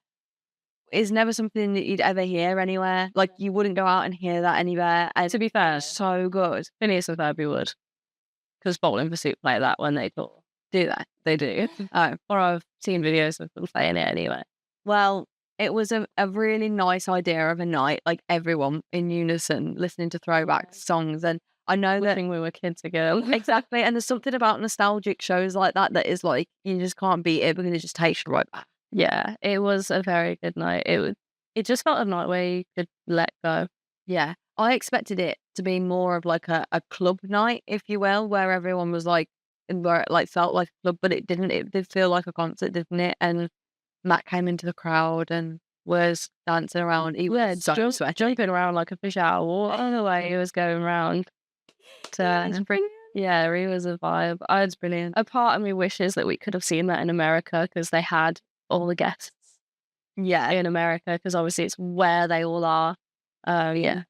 Speaker 1: is never something that you'd ever hear anywhere. Like you wouldn't go out and hear that anywhere. And
Speaker 2: to be fair,
Speaker 1: so good.
Speaker 2: Phineas and Ferb would, because Bowling for Soup play that when they tour.
Speaker 1: Do they?
Speaker 2: They do.
Speaker 1: Oh,
Speaker 2: or I've seen videos of them playing it anyway.
Speaker 1: Well, it was a really nice idea of a night, like everyone in unison listening to throwback songs. And I know
Speaker 2: Wishing we were kids again.
Speaker 1: Exactly. And there's something about nostalgic shows like that is like, you just can't beat it because it just takes you right back.
Speaker 2: Yeah, it was a very good night. It just felt a night where you could let go.
Speaker 1: Yeah. I expected it to be more of like a club night, if you will, where everyone was like, where it like felt like a club, but it didn't. It did feel like a concert, didn't it? And Matt came into the crowd and was dancing around. He was
Speaker 2: jumping around like a fish out of water. On the way he was going around.
Speaker 1: It's brilliant.
Speaker 2: Yeah, he was a vibe.
Speaker 1: It's brilliant.
Speaker 2: A part of me wishes that we could have seen that in America, because they had all the guests.
Speaker 1: Yeah,
Speaker 2: in America, because obviously it's where they all are. Yeah,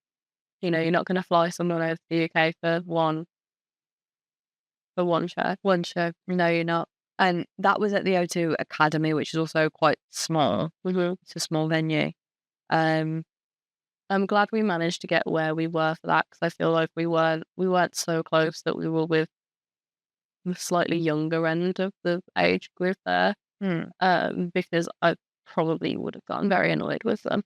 Speaker 2: you know, you're not going to fly someone over to the UK for one show.
Speaker 1: One show. No, you're not. And that was at the O2 Academy, which is also quite small. It's a small venue.
Speaker 2: I'm glad we managed to get where we were for that, because I feel like we weren't so close that we were with the slightly younger end of the age group there. Because I probably would have gotten very annoyed with them.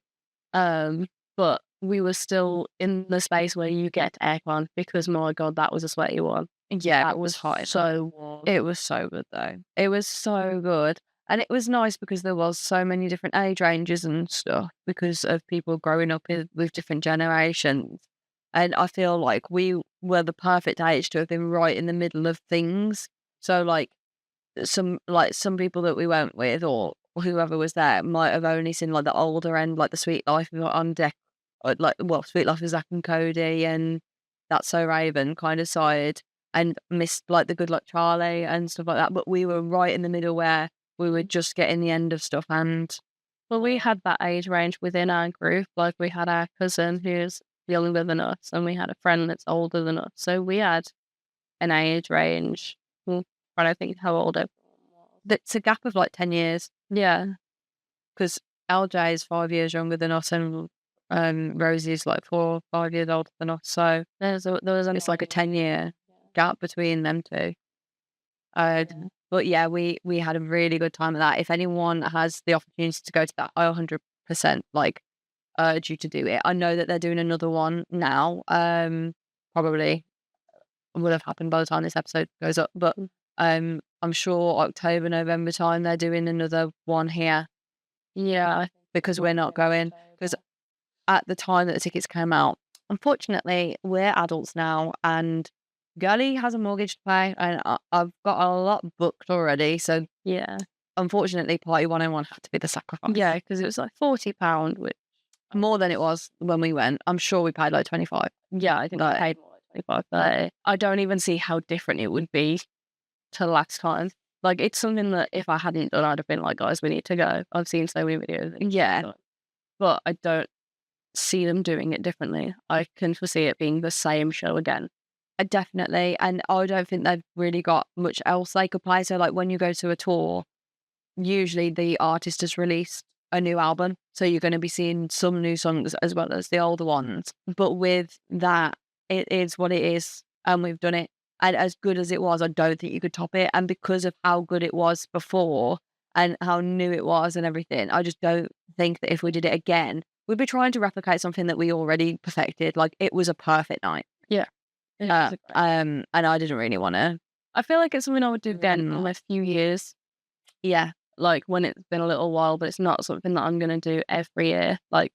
Speaker 2: But we were still in the space where you get aircon, because my God, that was a sweaty one.
Speaker 1: Yeah,
Speaker 2: that was hot. So warm.
Speaker 1: It was so good though. It was so good. And it was nice because there was so many different age ranges and stuff, because of people growing up with different generations. And I feel like we were the perfect age to have been right in the middle of things. So like some people that we went with, or whoever was there, might have only seen like the older end, like the Sweet Life on Deck, Sweet Life of Zack and Cody and That's So Raven kind of side, and missed like the Good Luck Charlie and stuff like that. But we were right in the middle where we were just getting the end of stuff. And
Speaker 2: well, we had that age range within our group. Like we had our cousin who's younger than us, and we had a friend that's older than us. So we had an age range. I don't think how old everyone was.
Speaker 1: It's a gap of like 10 years.
Speaker 2: Yeah.
Speaker 1: Because LJ is 5 years younger than us, and Rosie's like 4 or 5 years older than us. So it's like a 10-year gap between them two. But yeah, we had a really good time at that. If anyone has the opportunity to go to that, I 100% like urge you to do it. I know that they're doing another one now. Probably would have happened by the time this episode goes up, but I'm sure October, November time they're doing another one here.
Speaker 2: Yeah,
Speaker 1: because we're not going. Because at the time that the tickets came out, unfortunately, we're adults now, and Gully has a mortgage to pay, and I've got a lot booked already. So
Speaker 2: yeah,
Speaker 1: unfortunately, Party 101 had to be the sacrifice.
Speaker 2: yeah, because it was like £40, which
Speaker 1: More than it was when we went. I'm sure we paid like 25.
Speaker 2: yeah, I think I
Speaker 1: Like,
Speaker 2: paid more like 25, but I don't even see how different it would be to last time. Like, it's something that if I hadn't done, I'd have been like, guys, we need to go. I've seen so many videos.
Speaker 1: yeah,
Speaker 2: But I don't see them doing it differently. I can foresee it being the same show again.
Speaker 1: definitely. And I don't think they've really got much else they could play. So, like, when you go to a tour, usually the artist has released a new album. So you're going to be seeing some new songs as well as the older ones. But with that, it is what it is. And we've done it. And as good as it was, I don't think you could top it. And because of how good it was before and how new it was and everything, I just don't think that if we did it again, we'd be trying to replicate something that we already perfected. Like, it was a perfect night.
Speaker 2: Yeah.
Speaker 1: And I didn't really want to.
Speaker 2: I feel like it's something I would do again in a few years.
Speaker 1: Yeah.
Speaker 2: Like when it's been a little while, but it's not something that I'm going to do every year. Like,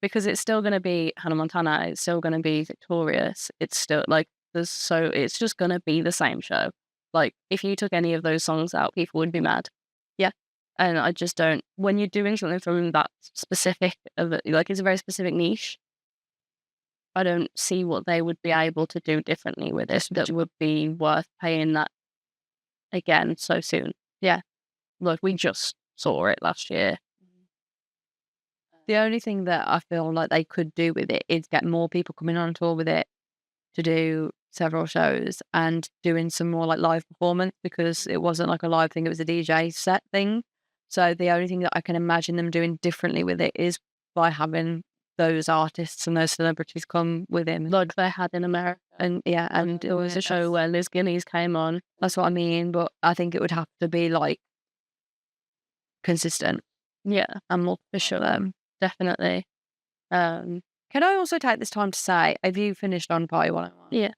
Speaker 2: because it's still going to be Hannah Montana, it's still going to be Victorious. It's still like, it's just going to be the same show. Like, if you took any of those songs out, people would be mad.
Speaker 1: Yeah.
Speaker 2: And I just don't, when you're doing something from that specific, like it's a very specific niche, I don't see what they would be able to do differently with it that would be worth paying that again so soon.
Speaker 1: Yeah.
Speaker 2: Look, we just saw it last year.
Speaker 1: The only thing that I feel like they could do with it is get more people coming on tour with it to do several shows and doing some more like live performance, because it wasn't like a live thing, it was a DJ set thing. So the only thing that I can imagine them doing differently with it is by having those artists and those celebrities come with him.
Speaker 2: Like they had in America.
Speaker 1: And yeah, and
Speaker 2: It was a show where Liz Guinness came on.
Speaker 1: that's what I mean. But I think it would have to be like consistent.
Speaker 2: Yeah,
Speaker 1: And more
Speaker 2: for sure. Definitely.
Speaker 1: Can I also take this time to say, have you finished on Party 101?
Speaker 2: Yeah.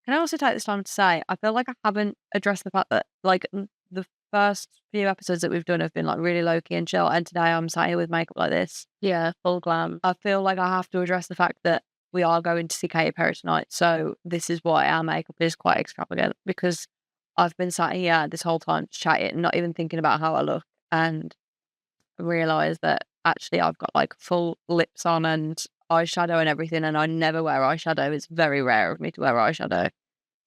Speaker 1: Can I also take this time to say, I feel like I haven't addressed the fact that, like, the first few episodes that we've done have been, like, really low-key and chill, and today I'm sat here with makeup like this.
Speaker 2: Yeah, full glam.
Speaker 1: I feel like I have to address the fact that we are going to see Katy Perry tonight, so this is why our makeup is quite extravagant, because I've been sat here this whole time chatting, not even thinking about how I look, and realised that actually I've got, like, full lips on and eyeshadow and everything, and I never wear eyeshadow. It's very rare of me to wear eyeshadow.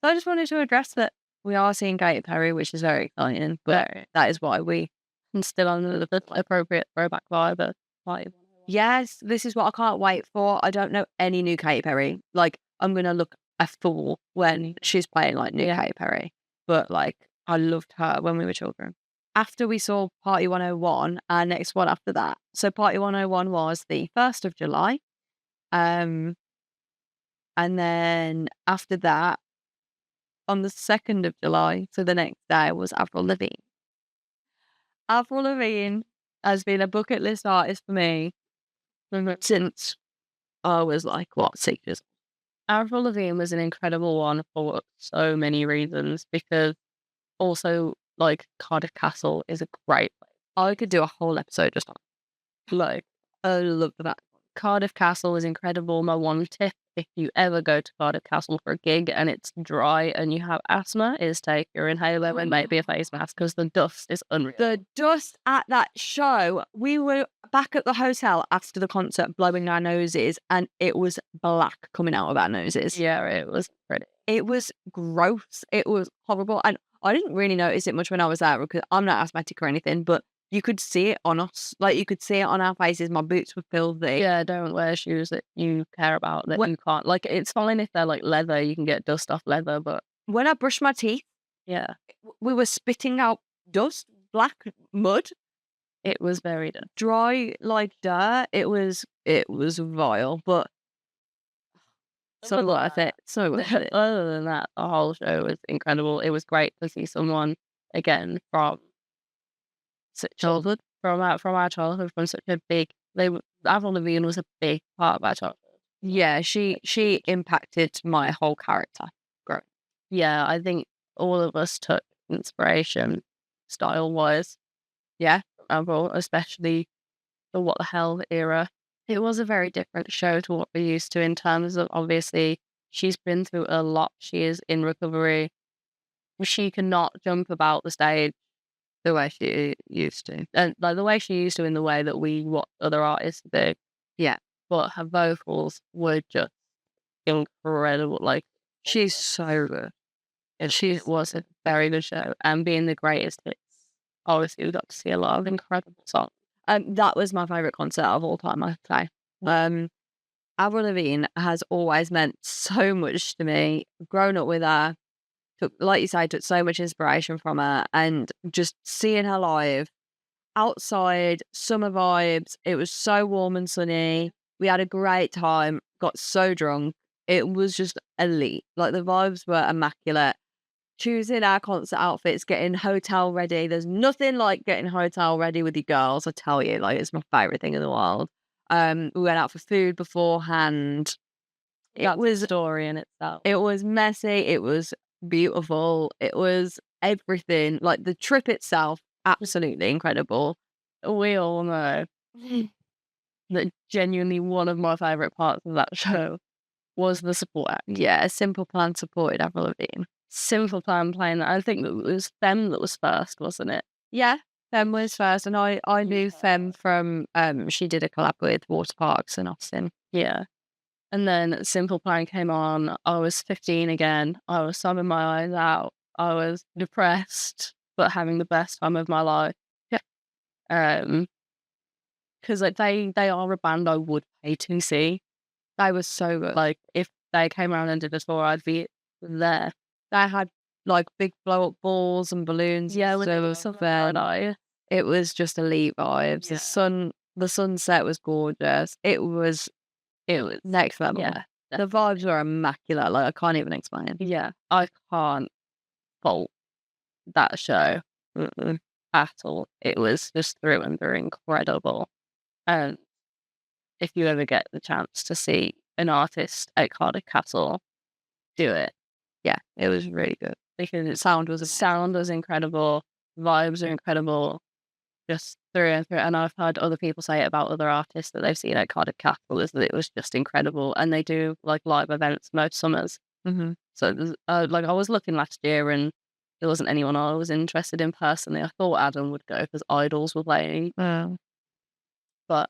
Speaker 1: So I just wanted to address that we are seeing Katy Perry, which is very exciting, but that is why we
Speaker 2: still on the appropriate throwback vibe of Party 101.
Speaker 1: Yes, this is what I can't wait for. I don't know any new Katy Perry. Like, I'm going to look a fool when she's playing, like, new Katy Perry. But, like, I loved her when we were children. After we saw Party 101, our next one after that. So Party 101 was the 1st of July. And then after that, on the 2nd of July, so the next day, was Avril Lavigne. Avril Lavigne has been a bucket list artist for me since I was like, what, 6 years old.
Speaker 2: Avril Lavigne was an incredible one for so many reasons, because also, like, Cardiff Castle is a great place.
Speaker 1: I could do a whole episode just on it. Like, I love that.
Speaker 2: Cardiff Castle is incredible. My one tip, if you ever go to Cardiff Castle for a gig and it's dry and you have asthma, is take your inhaler and maybe a face mask, because the dust is unreal.
Speaker 1: The dust at that show, we were back at the hotel after the concert blowing our noses, and it was black coming out of our noses.
Speaker 2: Yeah, it was pretty.
Speaker 1: It was gross. It was horrible. And I didn't really notice it much when I was there, because I'm not asthmatic or anything, but you could see it on us. Like, you could see it on our faces. My boots were filthy.
Speaker 2: Yeah, don't wear shoes that you care about, that you can't. Like, it's fine if they're like leather, you can get dust off leather, but
Speaker 1: when I brushed my teeth,
Speaker 2: yeah,
Speaker 1: we were spitting out dust, black mud.
Speaker 2: It was very
Speaker 1: dry like dirt. It was vile, but so worth it. So worth it.
Speaker 2: Other than that, the whole show was incredible. It was great to see someone again from such childhood, from our childhood, from such a big. Avril Lavigne was a big part of our childhood.
Speaker 1: Yeah, she impacted my whole character growing.
Speaker 2: Yeah, I think all of us took inspiration, style wise.
Speaker 1: Yeah,
Speaker 2: Avril, especially the What the Hell era. It was a very different show to what we're used to in terms of, obviously, she's been through a lot. She is in recovery. She cannot jump about the stage
Speaker 1: The way she used to.
Speaker 2: and like the way she used to in the way that we what other artists do.
Speaker 1: Yeah.
Speaker 2: But her vocals were just incredible. Like
Speaker 1: She's so good.
Speaker 2: it was a very good show. And being the greatest hits, obviously we got to see a lot of incredible songs.
Speaker 1: That was my favourite concert of all time, I'd say. Avril Lavigne has always meant so much to me. Grown up with her, like you say, took so much inspiration from her, and just seeing her live outside, summer vibes. It was so warm and sunny. We had a great time. Got so drunk. It was just elite. Like the vibes were immaculate. Choosing our concert outfits, getting hotel ready. There's nothing like getting hotel ready with your girls. I tell you, like it's my favorite thing in the world. We went out for food beforehand.
Speaker 2: That's a story in itself.
Speaker 1: It was messy. It was beautiful. It was everything. Like the trip itself, absolutely incredible.
Speaker 2: We all know that genuinely one of my favourite parts of that show was the support act.
Speaker 1: Yeah, Simple Plan supported Avril Lavigne.
Speaker 2: Simple Plan playing that. I think that it was Femme that was first, wasn't it?
Speaker 1: Yeah, Femme was first, and I knew Femme from she did a collab with Water Parks in Austin.
Speaker 2: Yeah. And then Simple Plan came on. I was 15 again. I was sobbing my eyes out. I was depressed, but having the best time of my life.
Speaker 1: Yeah.
Speaker 2: Because like they are a band I would pay to see.
Speaker 1: They were so good.
Speaker 2: Like if they came around and did a tour, I'd be there.
Speaker 1: They had like big blow up balls and balloons.
Speaker 2: Yeah,
Speaker 1: so it was fair. It was just elite vibes.
Speaker 2: Yeah.
Speaker 1: The sunset was gorgeous. It was next level.
Speaker 2: Yeah,
Speaker 1: the vibes were immaculate. Like I can't even explain.
Speaker 2: Yeah, I can't fault that show at all. It was just through and through incredible. And if you ever get the chance to see an artist at Cardiff Castle, do it.
Speaker 1: Yeah, it was really good.
Speaker 2: Because
Speaker 1: The sound was
Speaker 2: incredible, vibes are incredible, just through and through. And I've heard other people say it about other artists that they've seen at Cardiff Castle is that it was just incredible. And they do like live events most summers.
Speaker 1: Mm-hmm.
Speaker 2: So like I was looking last year and there wasn't anyone I was interested in personally. I thought Adam would go because Idols were playing, but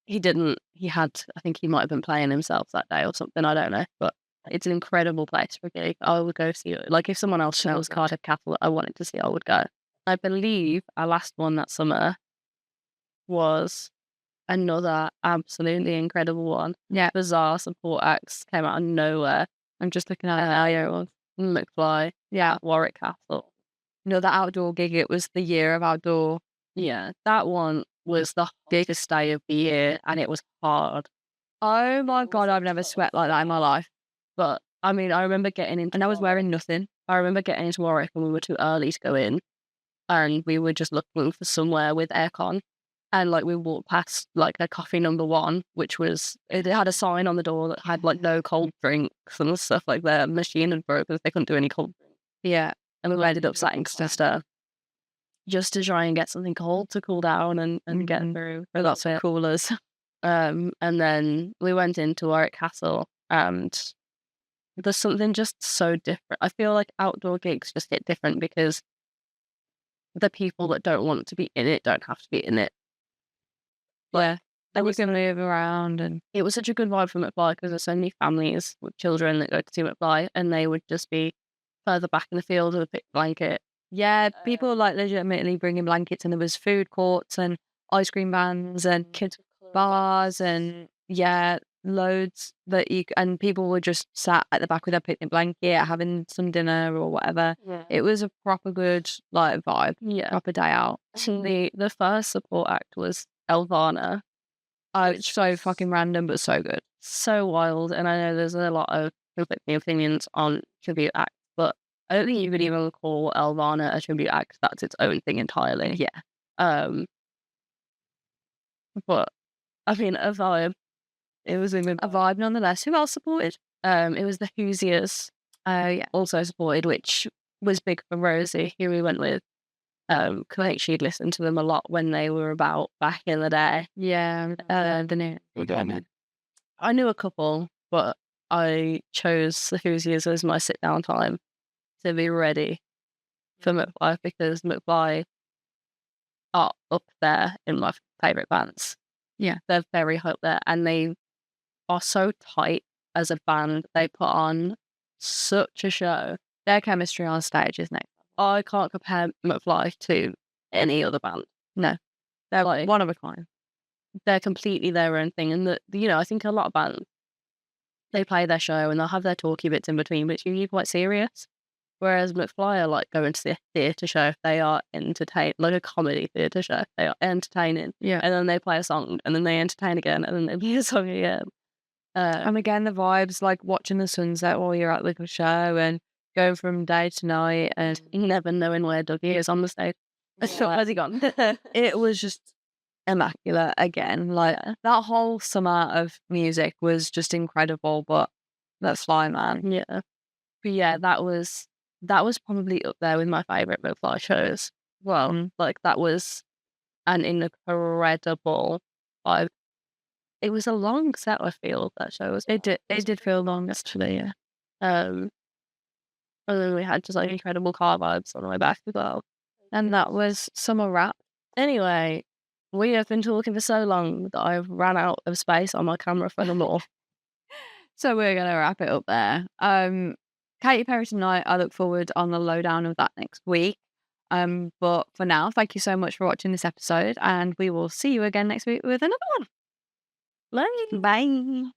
Speaker 2: he didn't. I think he might have been playing himself that day or something. I don't know, but it's an incredible place for a gig. I would go see it. Like if someone else chose Cardiff Castle that I wanted to see, I would go. I believe our last one that summer was another absolutely incredible one.
Speaker 1: Yeah.
Speaker 2: Bizarre support acts came out of nowhere.
Speaker 1: I'm just looking at how it was.
Speaker 2: McFly.
Speaker 1: Yeah.
Speaker 2: Warwick Castle.
Speaker 1: No, the outdoor gig, it was the year of outdoor.
Speaker 2: Yeah, that one was the biggest day of the year and it was hard.
Speaker 1: Oh my God, I've never sweat like that in my life.
Speaker 2: But I mean, I remember getting into
Speaker 1: And I was wearing nothing.
Speaker 2: I remember getting into Warwick and we were too early to go in. And we were just looking for somewhere with aircon. And like we walked past like a coffee number 1, which was it had a sign on the door that had like no cold drinks and stuff like that. Machine had broken, they couldn't do any cold drinks.
Speaker 1: Yeah.
Speaker 2: And we ended up sat in Exeter just to try and get something cold to cool down and get through.
Speaker 1: Oh, that's it. Coolers.
Speaker 2: And then we went into Warwick Castle and there's something just so different. I feel like outdoor gigs just hit different because the people that don't want to be in it don't have to be in it.
Speaker 1: Yeah. And you can move around. And
Speaker 2: it was such a good vibe for McFly because there's so many families with children that go to see McFly and they would just be further back in the field with a picnic blanket.
Speaker 1: Yeah, people like legitimately bringing blankets, and there was food courts and ice cream vans and kids bars and loads that and people were just sat at the back with their picnic blanket having some dinner or whatever.
Speaker 2: Yeah.
Speaker 1: It was a proper good like vibe.
Speaker 2: Yeah,
Speaker 1: proper day out.
Speaker 2: The first support act was Elvana.
Speaker 1: It's so fucking random but so good,
Speaker 2: so wild. And I know there's a lot of conflicting opinions on tribute acts, but I don't think you could even call Elvana a tribute act. That's its own thing entirely.
Speaker 1: Yeah.
Speaker 2: But I mean, a vibe. It was a
Speaker 1: vibe nonetheless. Who else supported?
Speaker 2: It was the Hoosiers.
Speaker 1: Yeah.
Speaker 2: Also supported, which was big for Rosie, who we went with. 'cause I think she'd listened to them a lot when they were about back in the day.
Speaker 1: Yeah, the new.
Speaker 2: I knew a couple, but I chose the Who's Years as my sit down time to be ready for McFly because McFly are up there in my favourite bands.
Speaker 1: Yeah.
Speaker 2: They're very high up there and they are so tight as a band. They put on such a show.
Speaker 1: Their chemistry on stage is next.
Speaker 2: I can't compare McFly to any other band.
Speaker 1: No, they're
Speaker 2: Like,
Speaker 1: one of a kind.
Speaker 2: they're completely their own thing. And, I think a lot of bands, they play their show and they'll have their talky bits in between, but it's usually quite serious. Whereas McFly are like going to the theatre show. They are entertain like a comedy theatre show. They are entertaining.
Speaker 1: Yeah.
Speaker 2: And then they play a song and then they entertain again and then they play a song again.
Speaker 1: And again, the vibes, like watching the sunset while you're at like a show and going from day to night and
Speaker 2: never knowing where Dougie is on the stage. Where's he gone?
Speaker 1: it was just immaculate again. Like that whole summer of music was just incredible, but that's Fly Man.
Speaker 2: Yeah. But yeah, that was probably up there with my favourite McFly shows. Well, like that was an incredible vibe. It was a long set, I feel, that show was.
Speaker 1: It did feel long actually, yeah.
Speaker 2: And then we had just like incredible car vibes on the way back as well.
Speaker 1: And that was summer wrap.
Speaker 2: Anyway, we have been talking for so long that I've ran out of space on my camera for more.
Speaker 1: So we're gonna wrap it up there. Katy Perry tonight, I look forward on the lowdown of that next week. But for now, thank you so much for watching this episode and we will see you again next week with another one.
Speaker 2: Bye.
Speaker 1: Bye.